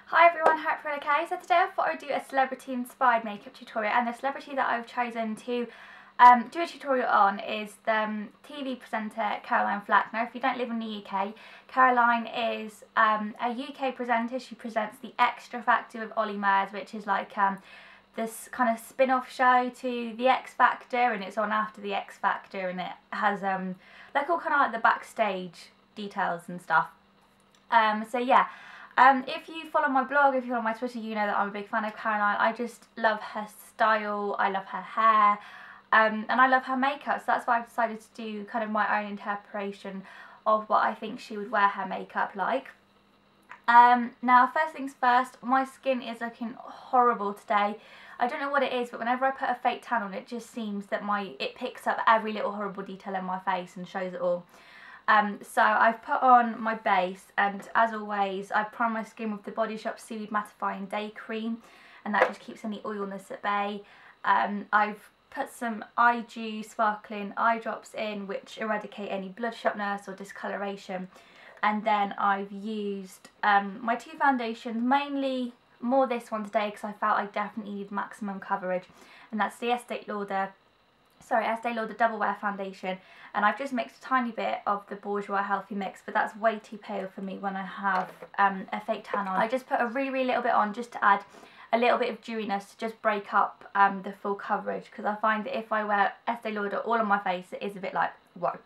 Hi everyone, hope you're okay. So today I thought I'd do a celebrity inspired makeup tutorial, and the celebrity that I've chosen to do a tutorial on is the TV presenter Caroline Flack. Now if you don't live in the UK, Caroline is a UK presenter. She presents the Xtra Factor with Ollie Murs, which is like this kind of spin-off show to the X Factor, and it's on after the X Factor, and it has like all kind of like the backstage details and stuff. So yeah. If you follow my blog, if you follow my Twitter, you know that I'm a big fan of Caroline. I just love her style, I love her hair, and I love her makeup, so that's why I've decided to do kind of my own interpretation of what I think she would wear her makeup like. Now first things first, my skin is looking horrible today. I don't know what it is, but whenever I put a fake tan on, it just seems that it picks up every little horrible detail in my face and shows it all. So I've put on my base, and as always I prime my skin with the Body Shop Shop Mattifying Day Cream, and that just keeps any oiliness at bay. I've put some Eyedew sparkling eye drops in, which eradicate any bloodshotness or discoloration, and then I've used my two foundations, mainly more this one today because I felt I definitely need maximum coverage, and that's the Estee Lauder Doublewear foundation, and I've just mixed a tiny bit of the Bourjois Healthy Mix, but that's way too pale for me when I have a fake tan on. I just put a really little bit on just to add a little bit of dewiness to just break up the full coverage, because I find that if I wear Estee Lauder all on my face, it is a bit like, whoa.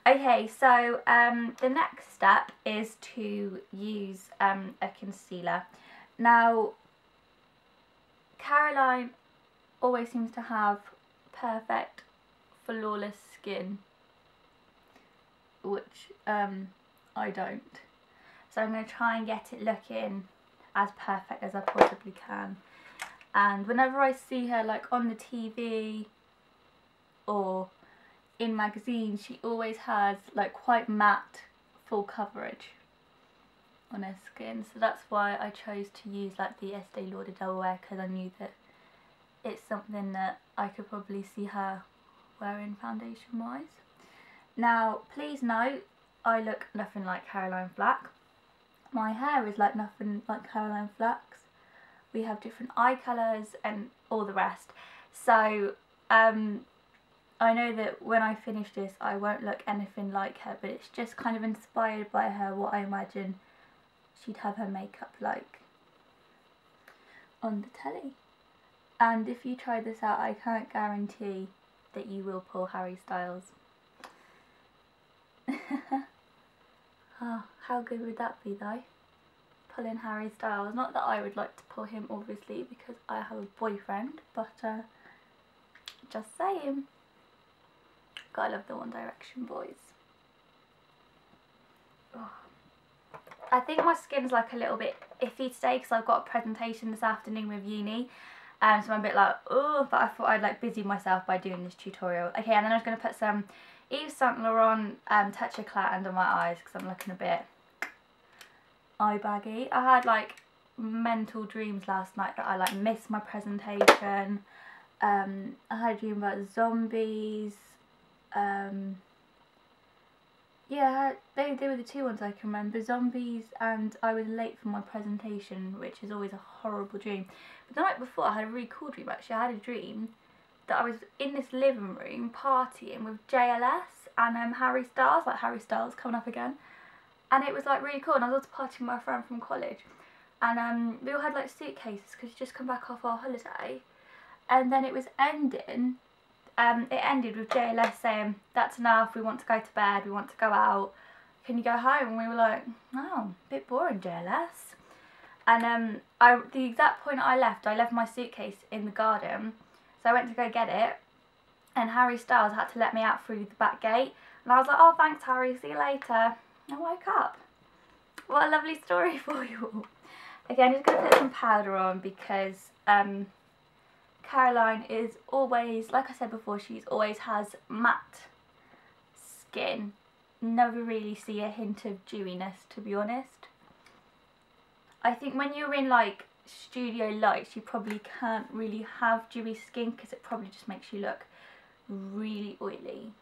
Okay, so the next step is to use a concealer. Now, Caroline always seems to have perfect, flawless skin, which I don't. So I'm going to try and get it looking as perfect as I possibly can. And whenever I see her like on the TV or in magazines, she always has like quite matte, full coverage on her skin. So that's why I chose to use like the Estee Lauder Doublewear, because I knew that it's something that I could probably see her wearing foundation wise. Now please note, I look nothing like Caroline Flack. My hair is like nothing like Caroline Flack's. We have different eye colours and all the rest. So I know that when I finish this I won't look anything like her, but it's just kind of inspired by her, what I imagine she'd have her makeup like on the telly. And if you try this out, I can't guarantee that you will pull Harry Styles. Oh, how good would that be though? Pulling Harry Styles. Not that I would like to pull him, obviously, because I have a boyfriend, but just saying. God, I love the One Direction boys. Oh. I think my skin's like a little bit iffy today because I've got a presentation this afternoon with uni. So I'm a bit like, oh, but I thought I'd like busy myself by doing this tutorial. Okay, and then I was going to put some Yves Saint Laurent Touche Eclat under my eyes because I'm looking a bit eye baggy. I had like mental dreams last night that I like missed my presentation. I had a dream about zombies. Yeah, they were the two ones I can remember, zombies and I was late for my presentation, which is always a horrible dream. But the night before I had a really cool dream actually. I had a dream that I was in this living room partying with JLS and Harry Styles, like Harry Styles coming up again. And it was like really cool, and I was also partying with my friend from college. And we all had like suitcases because we'd just come back off our holiday. And then it was ending. It ended with JLS saying, that's enough, we want to go to bed, we want to go out, can you go home? And we were like, oh, a bit boring, JLS. And the exact point I left my suitcase in the garden, so I went to go get it, and Harry Styles had to let me out through the back gate, and I was like, oh thanks Harry, see you later. I woke up. What a lovely story for you all. Okay, I'm just going to put some powder on because Caroline is always, like I said before, she's always has matte skin. Never really see a hint of dewiness, to be honest. I think when you're in like studio lights, you probably can't really have dewy skin because it probably just makes you look really oily.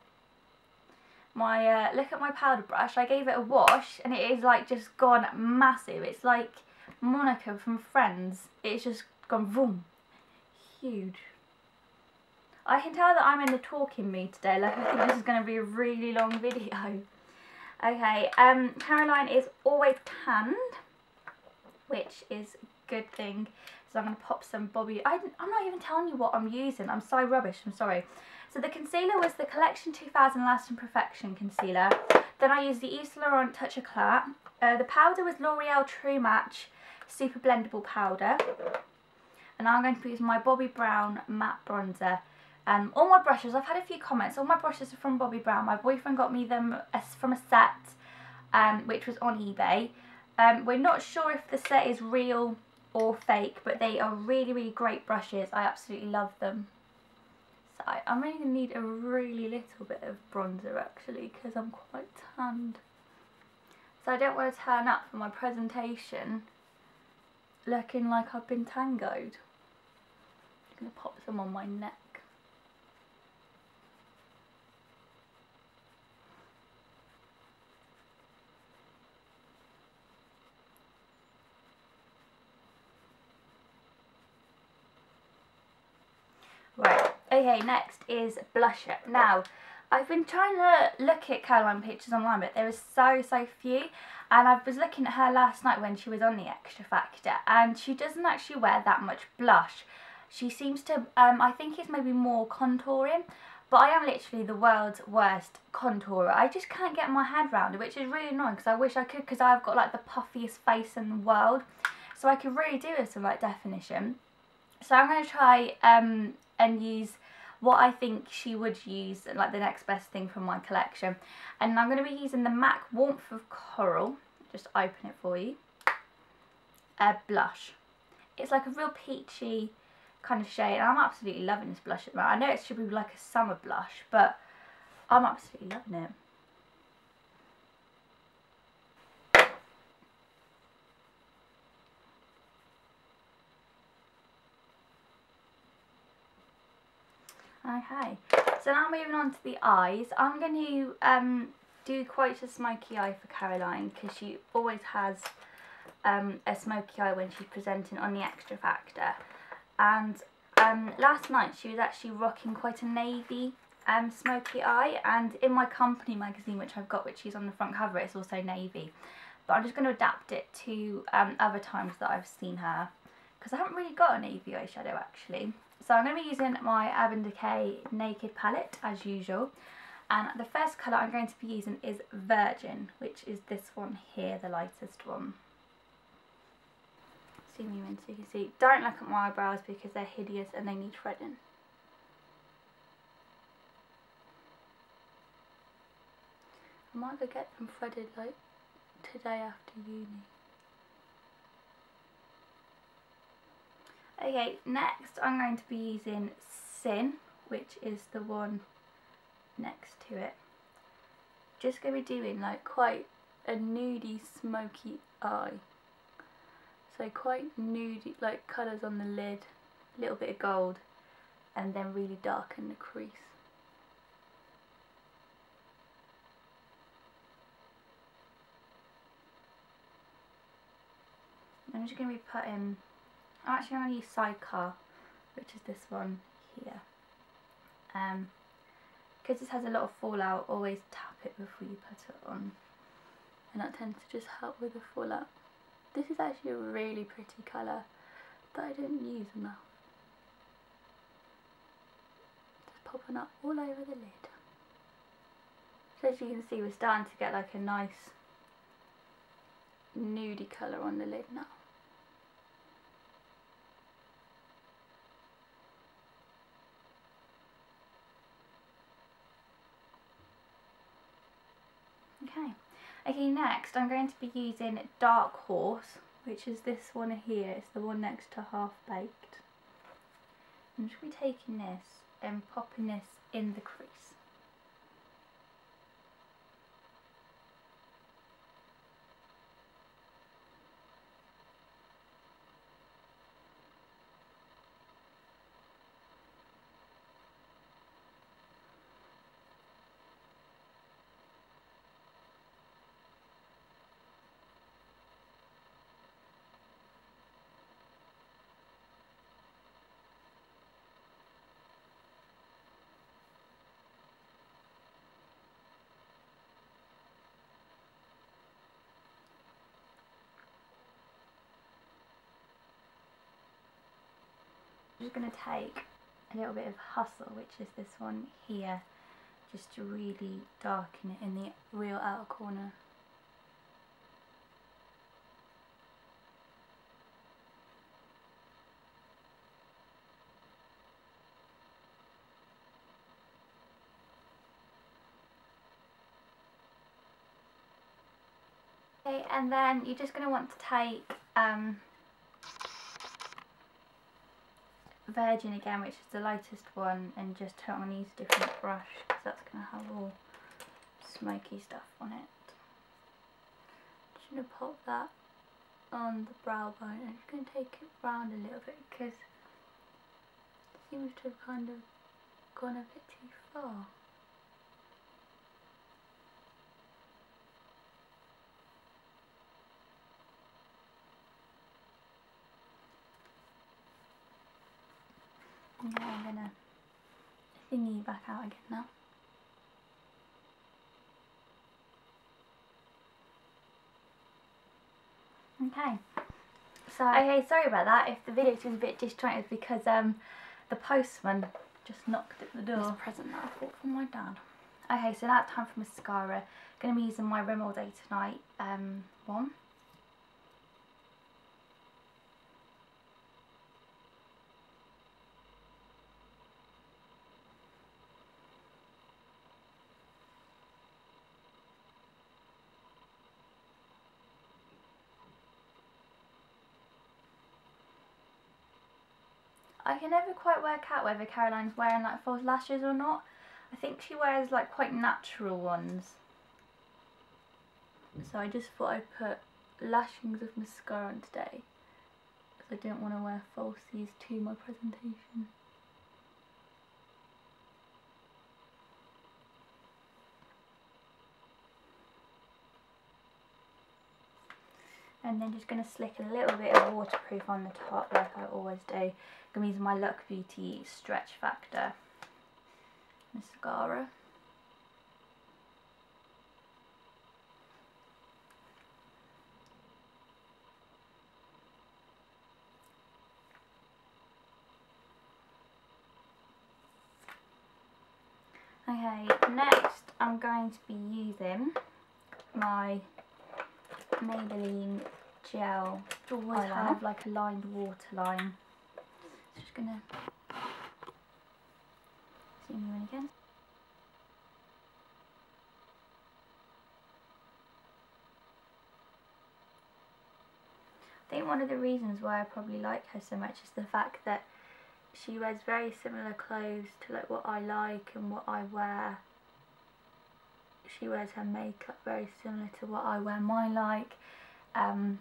Look at my powder brush. I gave it a wash and it is like just gone massive. It's like Monica from Friends. It's just gone boom. Huge. I can tell that I'm in the talking mood today. Like, I think this is going to be a really long video. Okay, Caroline is always tanned, which is a good thing. So I'm going to pop some Bobbi. I'm not even telling you what I'm using. I'm so rubbish. I'm sorry. So the concealer was the Collection 2000 Lasting Perfection concealer. Then I used the Estee Lauder Touche Eclat. The powder was L'Oreal True Match Super Blendable Powder. And now I'm going to be using my Bobbi Brown Matte Bronzer. All my brushes, I've had a few comments. All my brushes are from Bobbi Brown. My boyfriend got me them from a set, which was on eBay. We're not sure if the set is real or fake, but they are really, really great brushes. I absolutely love them. So I'm really going to need a really little bit of bronzer actually, because I'm quite tanned. So I don't want to turn up for my presentation looking like I've been tangoed. I'm going to pop some on my neck. Right, okay, next is blusher. Now, I've been trying to look at Caroline pictures online, but there was so few. And I was looking at her last night when she was on the Xtra Factor, and she doesn't actually wear that much blush. She seems to, I think it's maybe more contouring, but I am literally the world's worst contourer. I just can't get my head around it, which is really annoying because I wish I could, because I've got like the puffiest face in the world. So I could really do with some like definition. So I'm going to try and use what I think she would use, like the next best thing from my collection. And I'm going to be using the MAC Warmth of Coral. Just open it for you. Blush. It's like a real peachy kind of shade. And I'm absolutely loving this blush at the moment. I know it should be like a summer blush, but I'm absolutely loving it. Okay, so now moving on to the eyes. I'm going to do quite a smoky eye for Caroline, because she always has a smoky eye when she's presenting on the Xtra Factor. And last night she was actually rocking quite a navy smoky eye, and in my company magazine, which I've got, which is on the front cover, it's also navy. But I'm just going to adapt it to other times that I've seen her, because I haven't really got a navy eyeshadow actually. So I'm going to be using my Urban Decay Naked palette as usual, and the first colour I'm going to be using is Virgin, which is this one here, the lightest one. Zoom you in so you can see. Don't look at my eyebrows because they're hideous and they need threading. I might go get them threaded like today after uni. Okay, next I'm going to be using Sin, which is the one next to it. Just going to be doing like quite a nudie smoky eye. So quite nudie, like colours on the lid, a little bit of gold, and then really darken the crease. I'm just going to be putting, I'm actually going to use Sidecar, which is this one here. Because this has a lot of fallout, always tap it before you put it on, and that tends to just help with the fallout. This is actually a really pretty colour that I don't use enough. Just popping up all over the lid. So as you can see, we're starting to get like a nice nudie colour on the lid now. Okay, next I'm going to be using Dark Horse, which is this one here. It's the one next to Half Baked. I'm just going to be taking this and popping this in the crease. just going to take a little bit of Hustle, which is this one here, just to really darken it in the real outer corner. Okay, and then you're just going to want to take Virgin again, which is the lightest one, and just I'm going to use a different brush because that's going to have all smoky stuff on it. Just going to pop that on the brow bone. I'm just going to take it round a little bit because it seems to have kind of gone a bit too far. Okay, I'm going to thingy back out again now. Okay, so okay, sorry about that if the video was a bit disjointed because the postman just knocked at the door. This present that I bought from my dad. Okay, so now it's time for mascara. Going to be using my Rimmel Day Tonight one. I can never quite work out whether Caroline's wearing like false lashes or not. I think she wears like quite natural ones. So I just thought I'd put lashings of mascara on today because I didn't want to wear falsies to my presentation. And then just going to slick a little bit of waterproof on the top like I always do. I'm going to use my Look Beauty Stretch Factor mascara. Okay, next I'm going to be using my Maybelline gel. Always have like a lined waterline. Just gonna zoom you in again. I think one of the reasons why I probably like her so much is the fact that she wears very similar clothes to like what I like and what I wear. She wears her makeup very similar to what I wear mine like. Kind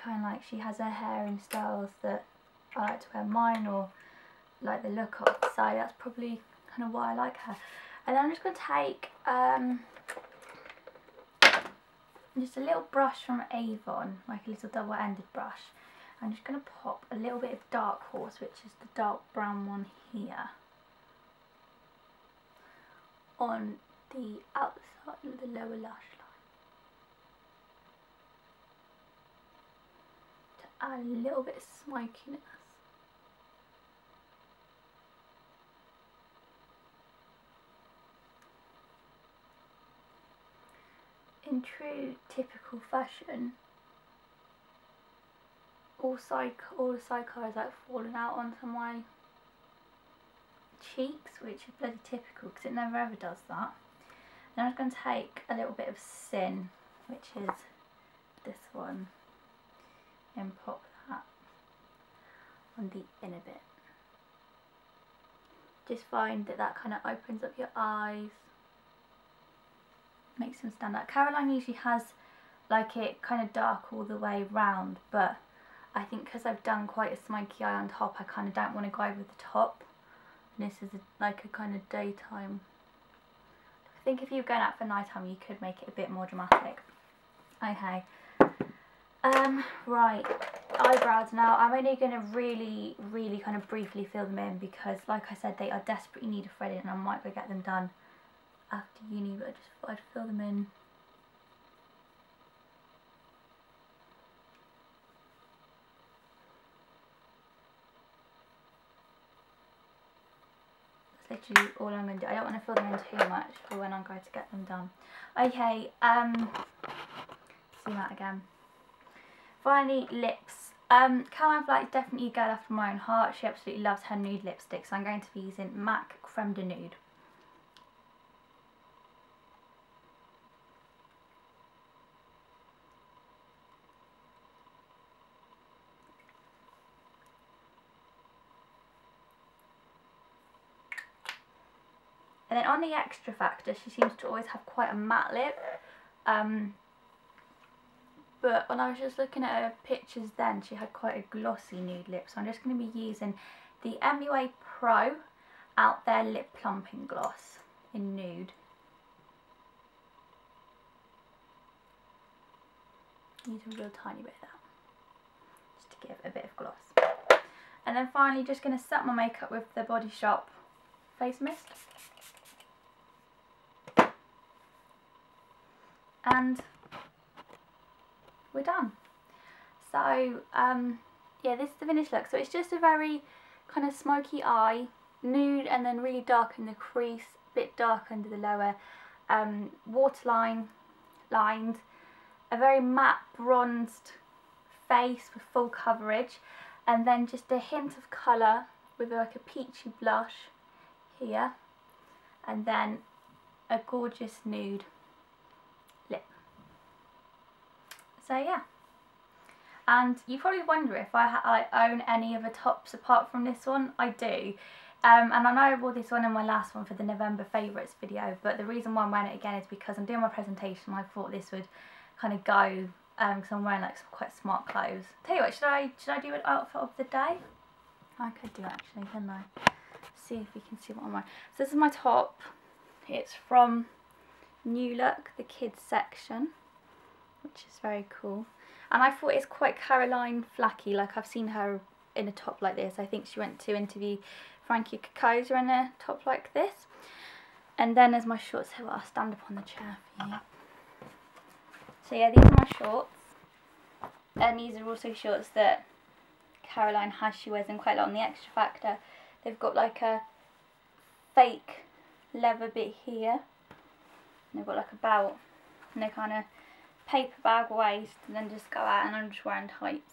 of like she has her hair in styles that I like to wear mine or like the look of. So that's probably kind of why I like her. And then I'm just going to take just a little brush from Avon, like a little double-ended brush. I'm just going to pop a little bit of Dark Horse, which is the dark brown one here, on the outside of the lower lash line to add a little bit of smokiness. In true typical fashion, all the side colours like falling out onto my cheeks, which is bloody typical because it never ever does that. Then I'm going to take a little bit of Sin, which is this one, and pop that on the inner bit. Just find that that kind of opens up your eyes, makes them stand out. Caroline usually has like it kind of dark all the way round, but I think because I've done quite a smoky eye on top, I kind of don't want to go over the top. And this is like a kind of daytime. I think if you were going out for nighttime, you could make it a bit more dramatic. Okay. Right, eyebrows now. I'm only going to really kind of briefly fill them in because, like I said, they are desperately need of threading, and I might go get them done after uni, but I just thought I'd fill them in. literally all I'm going to do. I don't want to fill them in too much for when I'm going to get them done. Okay, see that again. Finally, lips. Caroline Flack is definitely a girl after my own heart. She absolutely loves her nude lipstick, so I'm going to be using MAC Creme de Nude. And then on the Xtra Factor, she seems to always have quite a matte lip. But when I was just looking at her pictures then, she had quite a glossy nude lip. So I'm just going to be using the MUA Pro Out There Lip Plumping Gloss in nude. Use a real tiny bit of that, just to give a bit of gloss. And then finally, just going to set my makeup with the Body Shop face mist. And we're done. So yeah, this is the finished look. So it's just a very kind of smoky eye, nude, and then really dark in the crease, a bit dark under the lower waterline lined, a very matte bronzed face with full coverage, and then just a hint of colour with like a peachy blush here, and then a gorgeous nude lip. So yeah, and you probably wonder if I own any other tops apart from this one. I do, and I know I wore this one in my last one for the November favourites video, but the reason why I'm wearing it again is because I'm doing my presentation. I thought this would kind of go, because I'm wearing like some quite smart clothes. Tell you what, should I do an outfit of the day? I could do actually, couldn't I? See if you can see what I'm wearing. So this is my top. It's from New Look, the kids section, which is very cool. And I thought it's quite Caroline Flacky, like I've seen her in a top like this. I think she went to interview Frankie Kokoza in a top like this. And then as my shorts, so I'll stand up on the chair for you. So yeah, these are my shorts. And these are also shorts that Caroline has. She wears them quite a lot on the Xtra Factor. They've got like a fake leather bit here. And they've got like a belt. And they're kind of paper bag waist, and then just go out, and I'm just wearing tights.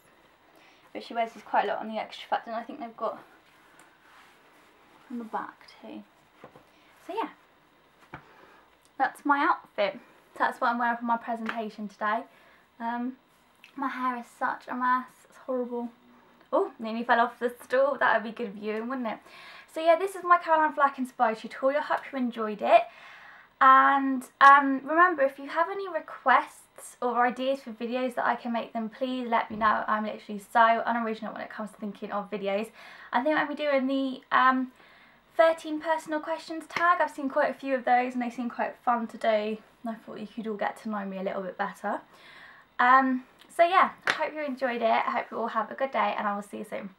But she wears these quite a lot on the Xtra Factor, and I think they've got on the back too. So yeah, that's my outfit. That's what I'm wearing for my presentation today. My hair is such a mess, it's horrible. Oh, nearly fell off the stool. That would be good viewing, wouldn't it? So yeah, this is my Caroline Flack inspired tutorial. Hope you enjoyed it. And remember, if you have any requests or ideas for videos that I can make, them please let me know. I'm literally so unoriginal when it comes to thinking of videos. I think I'll be doing the 13 personal questions tag. I've seen quite a few of those and they seem quite fun to do, and I thought you could all get to know me a little bit better. So yeah, I hope you enjoyed it. I hope you all have a good day, and I will see you soon.